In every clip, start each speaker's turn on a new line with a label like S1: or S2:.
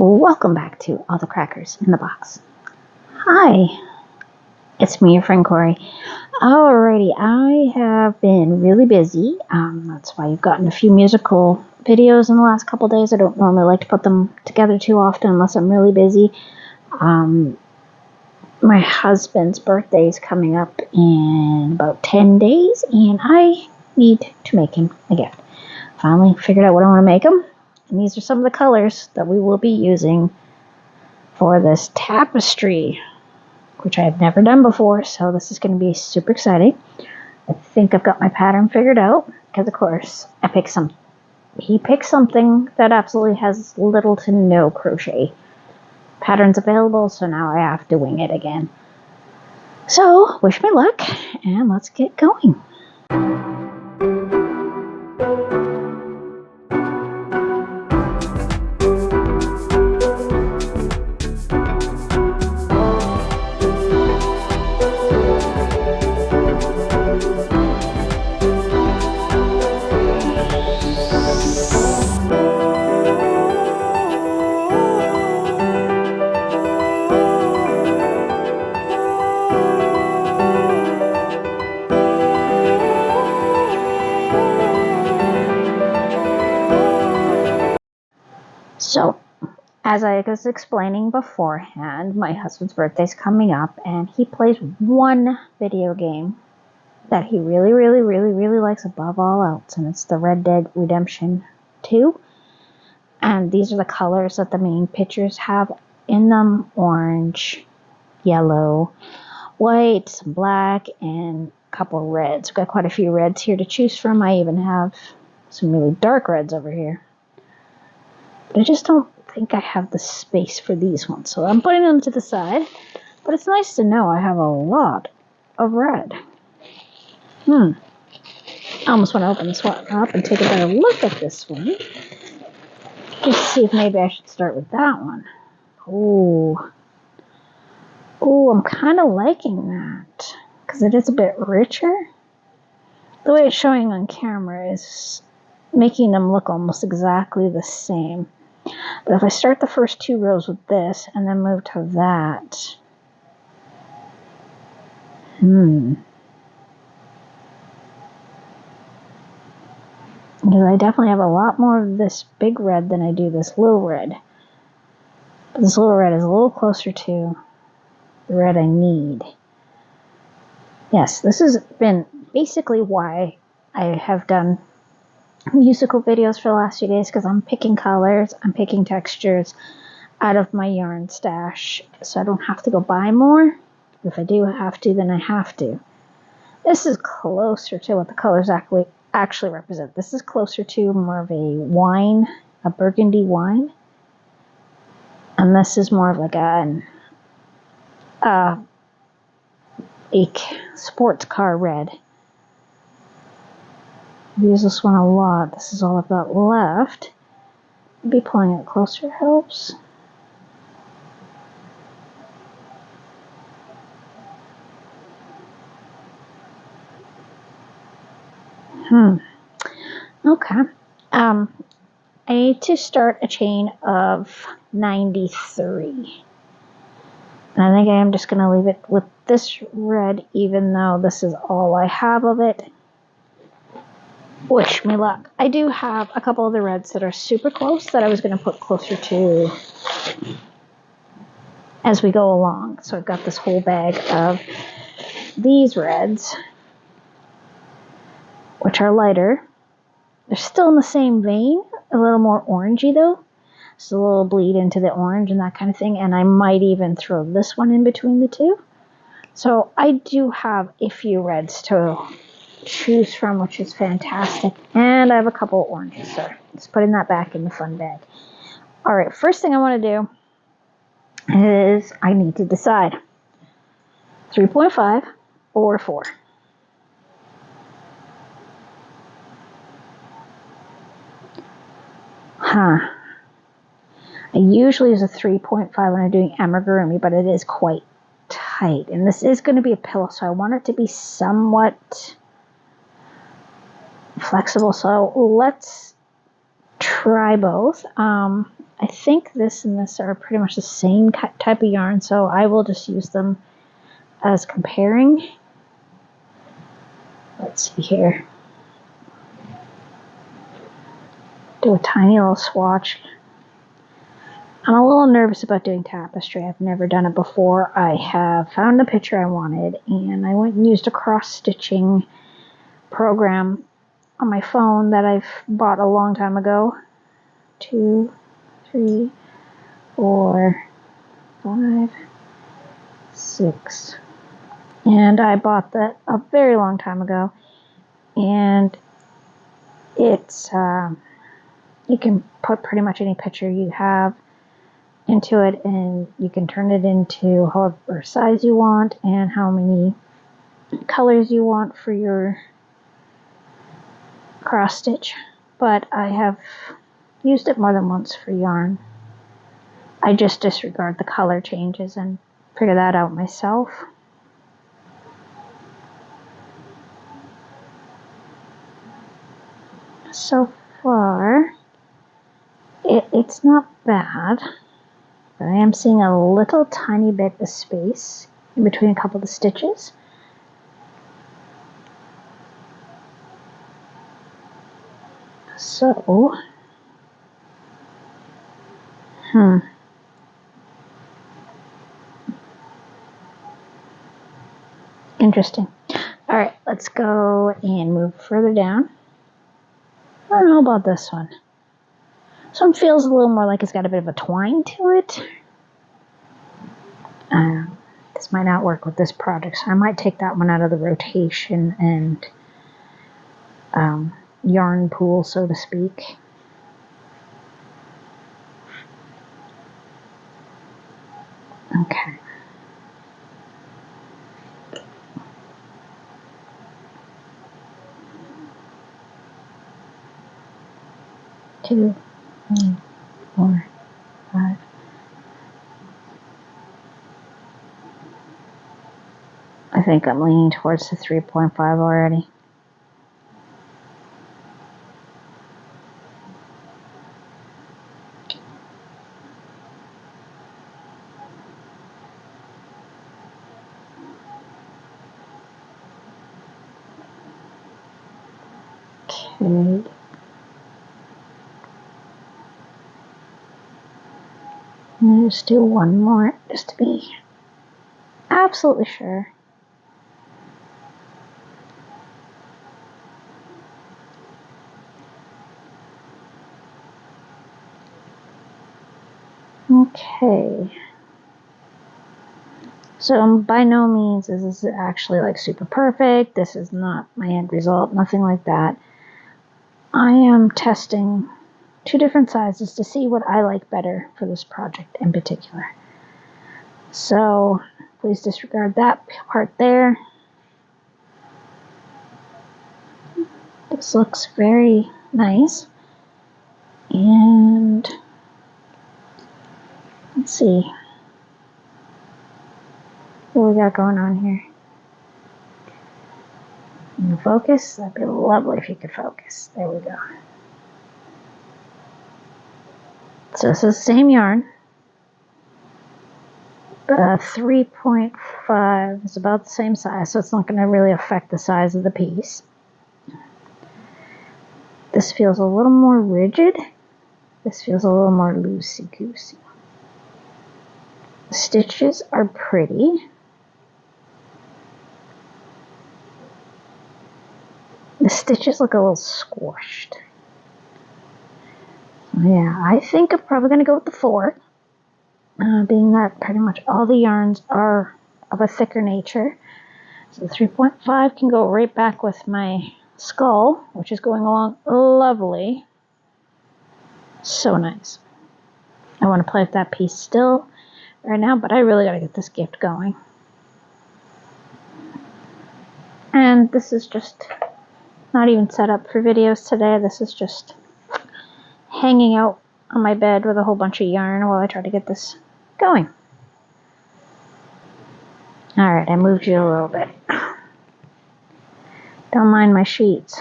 S1: Welcome back to All the Crackers in the Box. Hi, it's me, your friend Corey. Alrighty, I have been really busy. That's why you've gotten a few musical videos in the last couple days. I don't normally like to put them together too often unless I'm really busy. My husband's birthday is coming up in about 10 days, and I need to make him a gift. Finally figured out what I want to make him, and these are some of the colors that we will be using for this tapestry, which I have never done before, so this is going to be super exciting. I think I've got my pattern figured out, because of course he picked something that absolutely has little to no crochet patterns available, so now I have to wing it again. So wish me luck, and let's get going. So, as I was explaining beforehand, my husband's birthday's coming up, and he plays one video game that he really, really, really, really likes above all else, and it's the Red Dead Redemption 2. And these are the colors that the main pictures have in them: orange, yellow, white, some black, and a couple of reds. We've got quite a few reds here to choose from. I even have some really dark reds over here. But I just don't think I have the space for these ones, so I'm putting them to the side. But it's nice to know I have a lot of red. I almost want to open this one up and take a better look at this one. Just see if maybe I should start with that one. Oh, I'm kind of liking that, because it is a bit richer. The way it's showing on camera is making them look almost exactly the same. But if I start the first two rows with this and then move to that, because I definitely have a lot more of this big red than I do this little red. But this little red is a little closer to the red I need. Yes, this has been basically why I have done musical videos for the last few days, because I'm picking colors, I'm picking textures out of my yarn stash, so I don't have to go buy more. If I do have to, then I have to. This is closer to what the colors actually represent. This is closer to more of a wine, a burgundy wine, and this is more of like a sports car red. I use this one a lot. This is all I've got left. Maybe pulling it closer helps. Okay. I need to start a chain of 93. And I think I am just going to leave it with this red, even though this is all I have of it. Wish me luck. I do have a couple of the reds that are super close that I was going to put closer to as we go along. So I've got this whole bag of these reds, which are lighter. They're still in the same vein, a little more orangey though. So a little bleed into the orange and that kind of thing. And I might even throw this one in between the two. So I do have a few reds to choose from, which is fantastic. And I have a couple of oranges, so just putting that back in the fun bag. All right, first thing I want to do is I need to decide 3.5 or 4. I usually use a 3.5 when I'm doing amigurumi, but it is quite tight. And this is going to be a pillow, so I want it to be somewhat flexible. So let's try both. I think this and this are pretty much the same type of yarn, so I will just use them as comparing. Let's see here. Do a tiny little swatch. I'm a little nervous about doing tapestry. I've never done it before. I have found the picture I wanted, and I went and used a cross-stitching program on my phone that I've bought a long time ago. 2, 3, 4, 5, 6. And I bought that a very long time ago. And it's, you can put pretty much any picture you have into it, and you can turn it into however size you want and how many colors you want for your cross stitch. But I have used it more than once for yarn. I just disregard the color changes and figure that out myself. So far, it's not bad. But I am seeing a little tiny bit of space in between a couple of the stitches. So, interesting. All right, let's go and move further down. I don't know about this one. This one feels a little more like it's got a bit of a twine to it. This might not work with this project, so I might take that one out of the rotation and yarn pool, so to speak. Okay. Two, 3, 4, 5. I think I'm leaning towards the 3.5 already. Okay. Let's do one more just to be absolutely sure. Okay. So by no means is this actually like super perfect. This is not my end result, nothing like that. I am testing 2 different sizes to see what I like better for this project in particular. So please disregard that part there. This looks very nice. And let's see what we got going on here. Can you focus? That'd be lovely if you could focus. There we go. So this is the same yarn. 3.5 is about the same size, so it's not going to really affect the size of the piece. This feels a little more rigid. This feels a little more loosey-goosey. The stitches are pretty. The stitches look a little squished. Yeah, I think I'm probably going to go with the 4. Being that pretty much all the yarns are of a thicker nature. So the 3.5 can go right back with my skull, which is going along lovely. So nice. I want to play with that piece still right now, but I really got to get this gift going. And this is just not even set up for videos today. This is just hanging out on my bed with a whole bunch of yarn while I try to get this going. Alright, I moved you a little bit. Don't mind my sheets.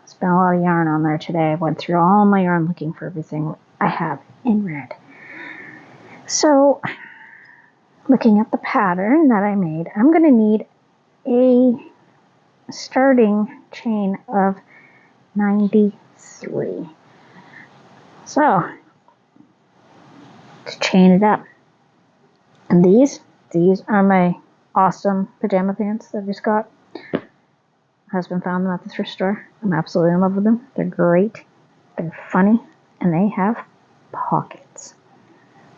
S1: It's been spent a lot of yarn on there today. I went through all my yarn looking for everything I have in red. So, looking at the pattern that I made, I'm going to need a starting chain of 93. So, to chain it up. And these are my awesome pajama pants that I just got. My husband found them at the thrift store. I'm absolutely in love with them. They're great. They're funny. And they have pockets.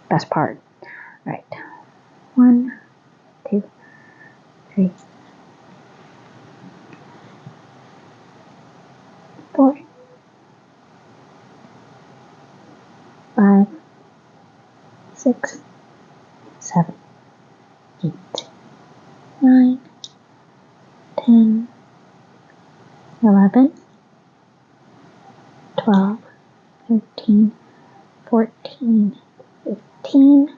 S1: Best part. All right. 1, 2, 3, 4, 5, 6, 7, 8, 9, 10, 11, 12, 13, 14, 15,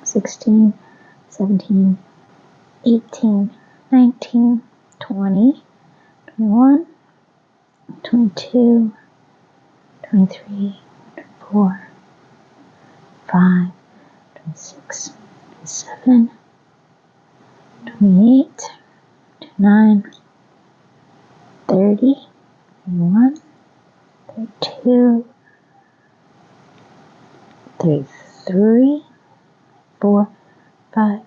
S1: 16, 17, 18, 19, 20, 21, 22, 23, 24, 25, 26, 27, 28, 29, 30, 31, 32, 33, 4, 5,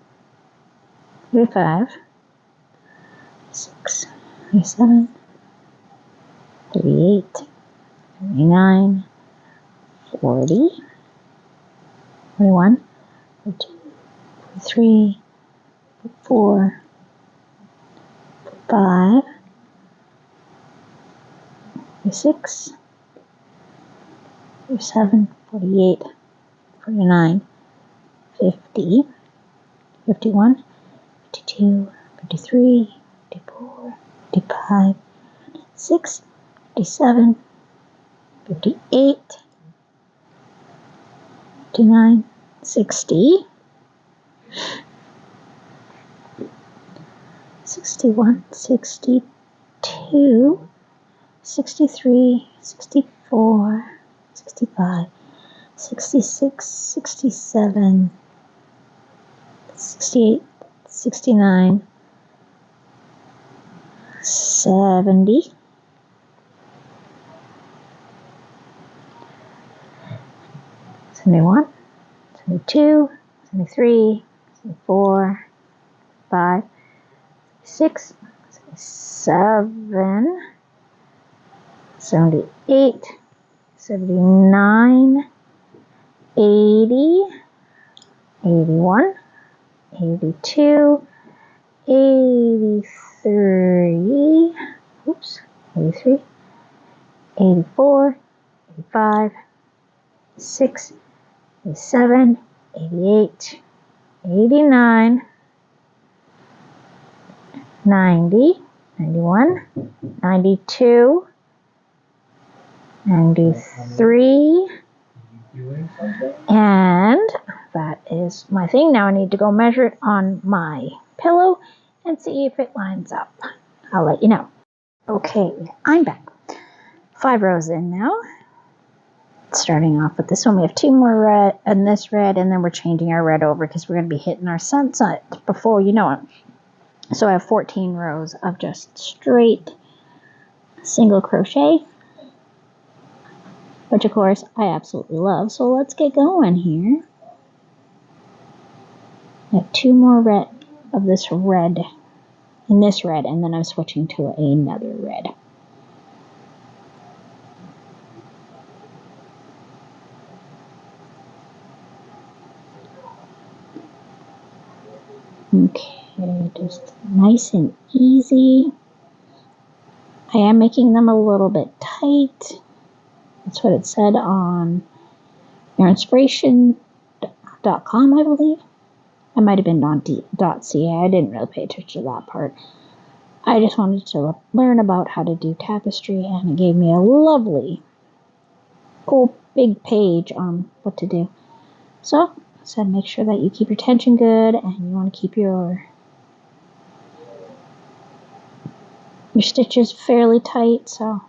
S1: 35, 6, 37, 38, 39, 40, 41, 42, 43, 44, 45, 46, 47, 48, 49, 50, 51, 52, 53, 54, 55, 56, 57, 58, 59, 60, 61, 62, 63, 64, 65, 66, 67, 68, 69, 70, 71, 72, 73, 74, 5, 6, 7, 78, 79, 80, 81, 82, 83, 83, 84, 85, 6, 87, 88, 89, 90, 91, 92, 93, and that is my thing. Now I need to go measure it on my pillow and see if it lines up. I'll let you know. Okay, I'm back. 5 rows in now. Starting off with this one, we have 2 more red and this red, and then we're changing our red over because we're going to be hitting our sunset before you know it. So I have 14 rows of just straight single crochet, which of course I absolutely love. So let's get going here. I have 2 more red of this red in this red, and then I'm switching to another red. Okay, just nice and easy. I am making them a little bit tight. That's what it said on yarnspiration.com, I believe. It might have been on .ca. I didn't really pay attention to that part. I just wanted to learn about how to do tapestry, and it gave me a lovely, cool, big page on what to do. So, I said make sure that you keep your tension good, and you want to keep your Your stitch is fairly tight, so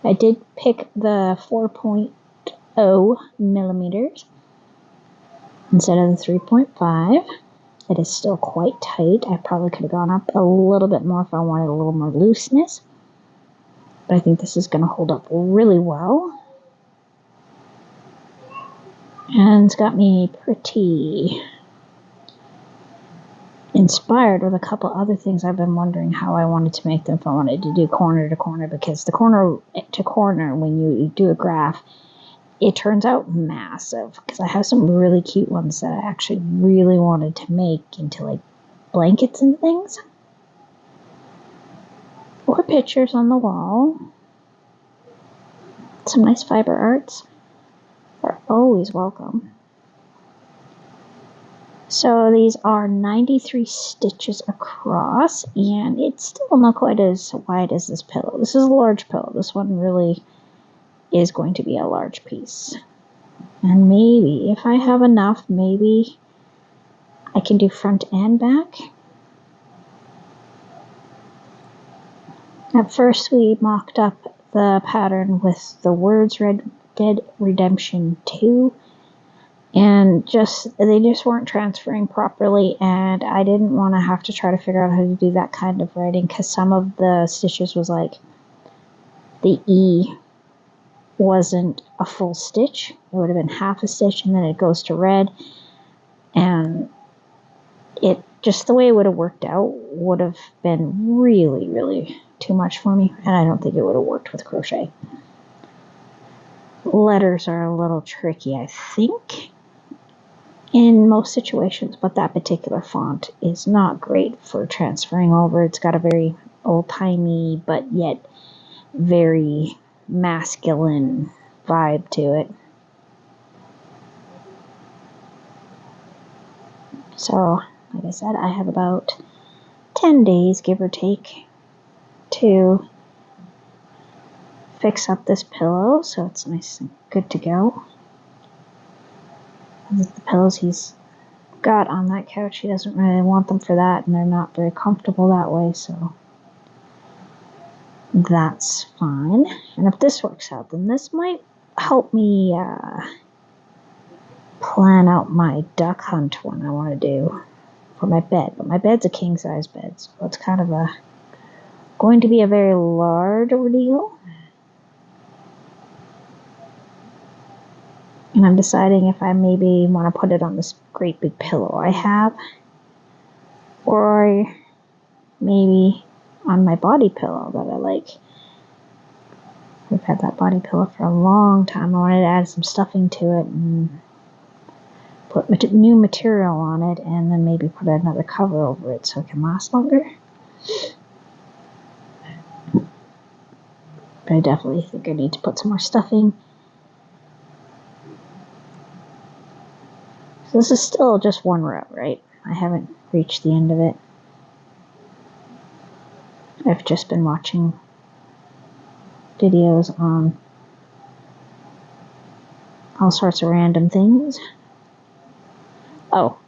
S1: I did pick the 4.0 millimeters instead of the 3.5. It is still quite tight. I probably could have gone up a little bit more if I wanted a little more looseness. But I think this is going to hold up really well. And it's got me pretty inspired with a couple other things. I've been wondering how I wanted to make them, if I wanted to do corner to corner, because the corner to corner, when you do a graph, it turns out massive, because I have some really cute ones that I actually really wanted to make into like blankets and things, or pictures on the wall. Some nice fiber arts are always welcome. So these are 93 stitches across, and it's still not quite as wide as this pillow. This is a large pillow. This one really is going to be a large piece. And maybe, if I have enough, maybe I can do front and back. At first we mocked up the pattern with the words Red Dead Redemption 2. And they just weren't transferring properly, and I didn't want to have to try to figure out how to do that kind of writing, because some of the stitches was like the E wasn't a full stitch. It would have been half a stitch, and then it goes to red, and it just the way it would have worked out would have been really, really too much for me, and I don't think it would have worked with crochet. Letters are a little tricky, I think, in most situations, but that particular font is not great for transferring over. It's got a very old-timey but yet very masculine vibe to it. So, like I said, I have about 10 days, give or take, to fix up this pillow so it's nice and good to go. The pillows he's got on that couch, he doesn't really want them for that, and they're not very comfortable that way, so that's fine. And if this works out, then this might help me plan out my duck hunt one I want to do for my bed. But my bed's a king size bed, so it's kind of going to be a very large ordeal. And I'm deciding if I maybe want to put it on this great big pillow I have, or maybe on my body pillow that I like. We've had that body pillow for a long time. I wanted to add some stuffing to it and put new material on it, and then maybe put another cover over it so it can last longer. But I definitely think I need to put some more stuffing. So this is still just one row, right? I haven't reached the end of it. I've just been watching videos on all sorts of random things. What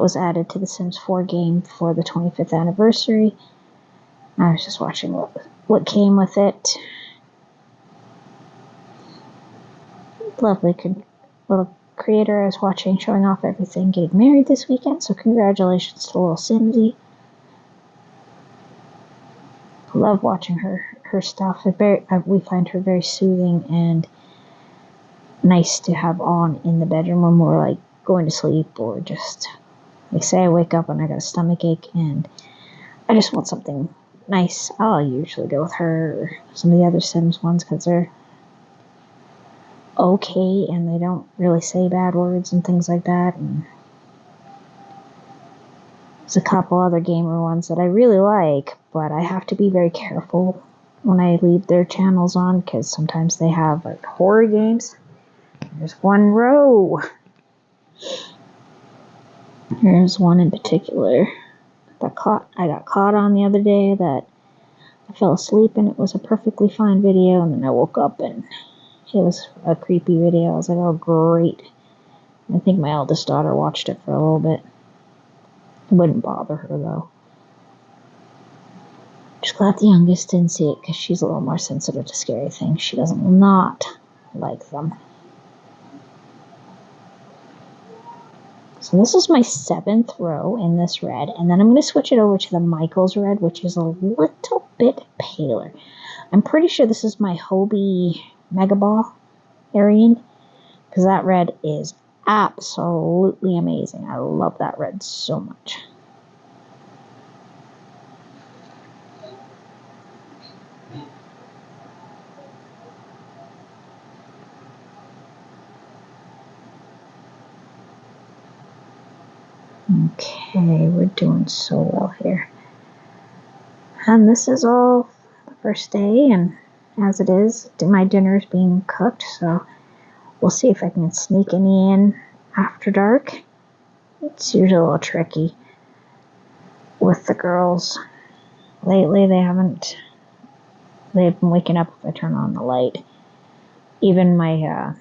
S1: was added to the Sims 4 game for the 25th anniversary. I was just watching what came with it. Lovely little creator I was watching, showing off everything, getting married this weekend, so congratulations to little Simsy. Love watching her stuff. We find her very soothing and nice to have on in the bedroom when we're like going to sleep, or just like say I wake up and I got a stomach ache and I just want something nice. I'll usually go with her or some of the other Sims ones because they're okay and they don't really say bad words and things like that. And there's a couple other gamer ones that I really like, but I have to be very careful when I leave their channels on, because sometimes they have like horror games. There's one row. There's one in particular that I got caught on the other day that I fell asleep and it was a perfectly fine video, and then I woke up and it was a creepy video. I was like, oh great. I think my eldest daughter watched it for a little bit. It wouldn't bother her though. Just glad the youngest didn't see it because she's a little more sensitive to scary things. She doesn't not like them. So this is my 7th row in this red, and then I'm going to switch it over to the Michaels red, which is a little bit paler. I'm pretty sure this is my Hobie Mega Ball Arian, because that red is absolutely amazing. I love that red so much. Okay, we're doing so well here. And this is all the first day, and as it is, my dinner is being cooked, so we'll see if I can sneak any in after dark. It's usually a little tricky with the girls. Lately, they've been waking up if I turn on the light. Even my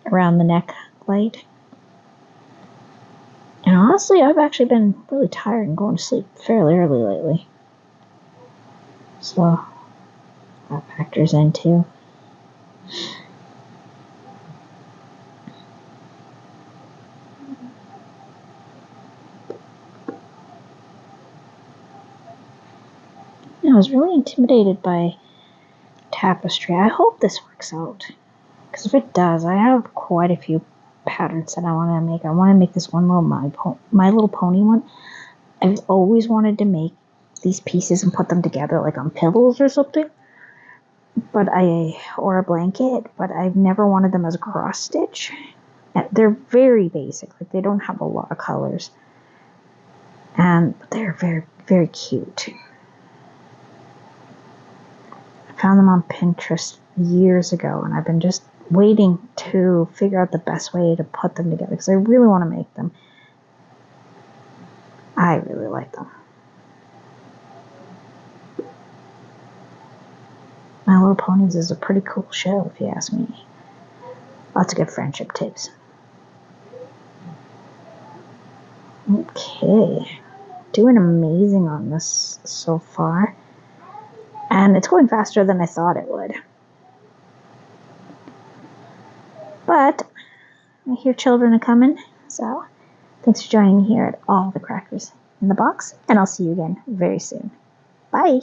S1: around the neck light. And honestly, I've actually been really tired and going to sleep fairly early lately. So that factors in too. I was really intimidated by tapestry. I hope this works out. Because if it does, I have quite a few patterns that I want to make. I want to make this one little My Little Pony one. I've always wanted to make these pieces and put them together like on pillows or something. Or a blanket, but I've never wanted them as a cross stitch. They're very basic. Like, they don't have a lot of colors. And they're very, very cute. I found them on Pinterest years ago, and I've been just waiting to figure out the best way to put them together because I really want to make them. I really like them. My Little Ponies is a pretty cool show, if you ask me. Lots of good friendship tips. Okay. Doing amazing on this so far. And it's going faster than I thought it would. But I hear children are coming, so thanks for joining me here at All the Crackers in the Box, and I'll see you again very soon. Bye!